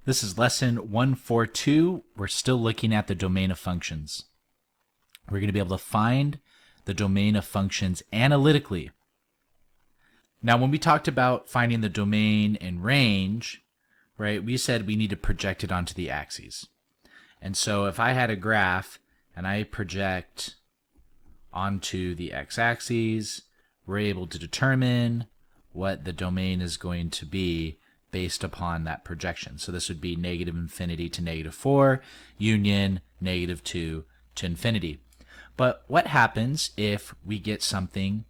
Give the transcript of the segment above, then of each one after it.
This is lesson 142. We're still looking at the domain of functions. We're going to be able to find the domain of functions analytically. Now, when we talked about finding the domain in range, right, we said we need to project it onto the axes. And so if I had a graph and I project onto the x-axis, we're able to determine what the domain is going to be based upon that projection. So this would be negative infinity to negative 4, union negative 2 to infinity. But what happens if we get something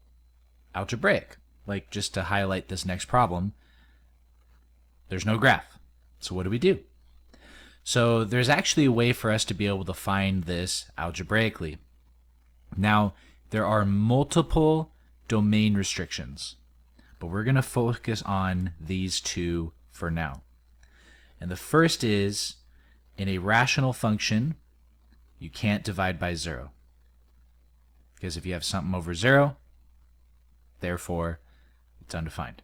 algebraic? Like, just to highlight this next problem, there's no graph. So what do we do? So there's actually a way for us to be able to find this algebraically. Now, there are multiple domain restrictions, but we're going to focus on these two for now. And the first is, in a rational function, you can't divide by 0. Because if you have something over 0, therefore, it's undefined.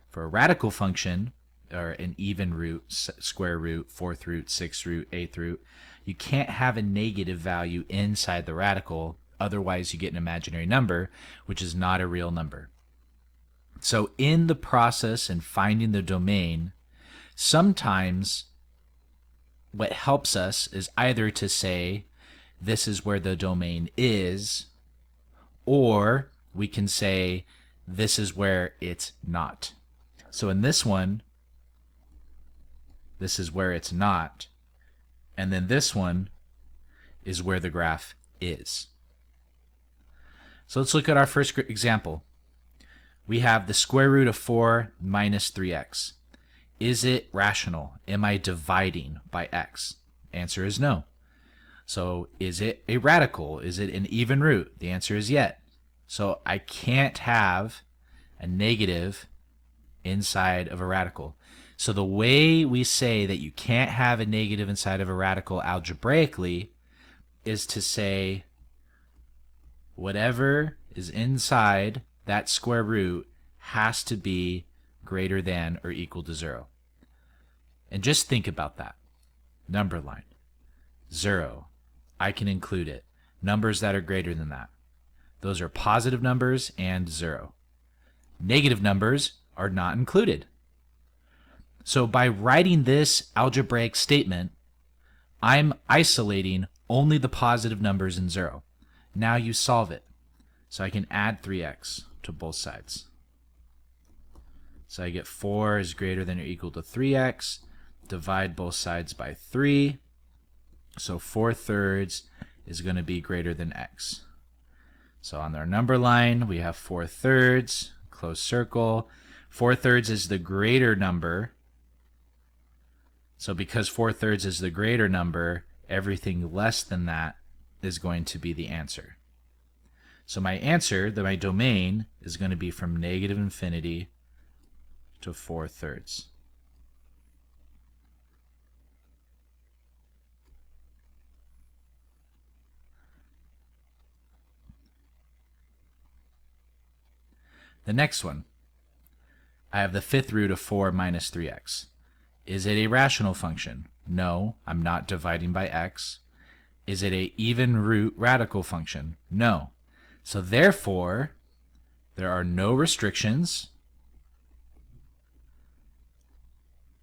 For a radical function, or an even root, square root, fourth root, sixth root, eighth root, you can't have a negative value inside the radical, otherwise you get an imaginary number, which is not a real number. So in the process in finding the domain, sometimes what helps us is either to say this is where the domain is, or we can say this is where it's not. So in this one, this is where it's not, and then this one is where the graph is. So let's look at our first example. We have the square root of 4 minus 3x. Is it rational? Am I dividing by x? Answer is no. So is it a radical? Is it an even root? The answer is yes. So I can't have a negative inside of a radical. So the way we say that you can't have a negative inside of a radical algebraically is to say whatever is inside that square root has to be greater than or equal to 0. And just think about that. Number line. 0. I can include it. Numbers that are greater than that. Those are positive numbers and 0. Negative numbers are not included. So by writing this algebraic statement, I'm isolating only the positive numbers and 0. Now you solve it. So I can add 3x to both sides. So I get 4 is greater than or equal to 3x. Divide both sides by 3. So 4/3 is going to be greater than x. So on our number line, we have 4/3, close circle. 4/3 is the greater number. So because 4/3 is the greater number, everything less than that is going to be the answer. So my answer, my domain, is going to be from negative infinity to 4/3. The next one, I have the fifth root of 4 minus 3x. Is it a rational function? No, I'm not dividing by x. Is it an even root radical function? No. So therefore, there are no restrictions.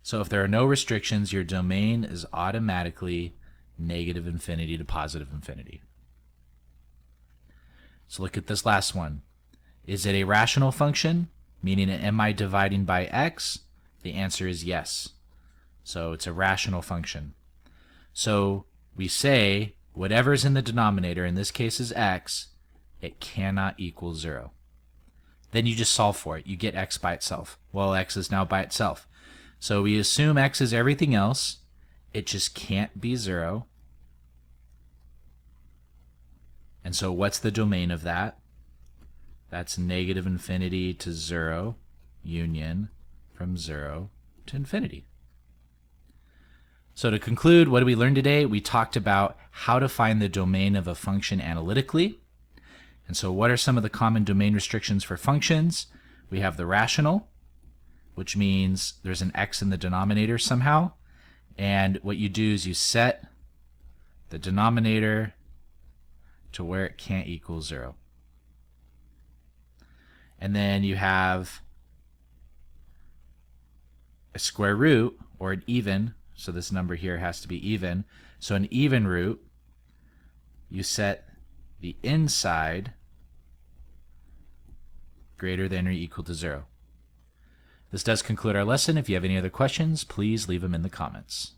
So if there are no restrictions, your domain is automatically negative infinity to positive infinity. So look at this last one. Is it a rational function? Meaning, am I dividing by x? The answer is yes. So it's a rational function. So we say whatever's in the denominator, in this case is x, it cannot equal 0. Then you just solve for it. You get x by itself. Well, x is now by itself. So we assume x is everything else. It just can't be 0. And so what's the domain of that? That's negative infinity to 0, union from 0 to infinity. So to conclude, what did we learn today? We talked about how to find the domain of a function analytically. And so what are some of the common domain restrictions for functions? We have the rational, which means there's an x in the denominator somehow. And what you do is you set the denominator to where it can't equal 0. And then you have a square root, or an even, so this number here has to be even. So an even root, you set the inside greater than or equal to 0. This does conclude our lesson. If you have any other questions, please leave them in the comments.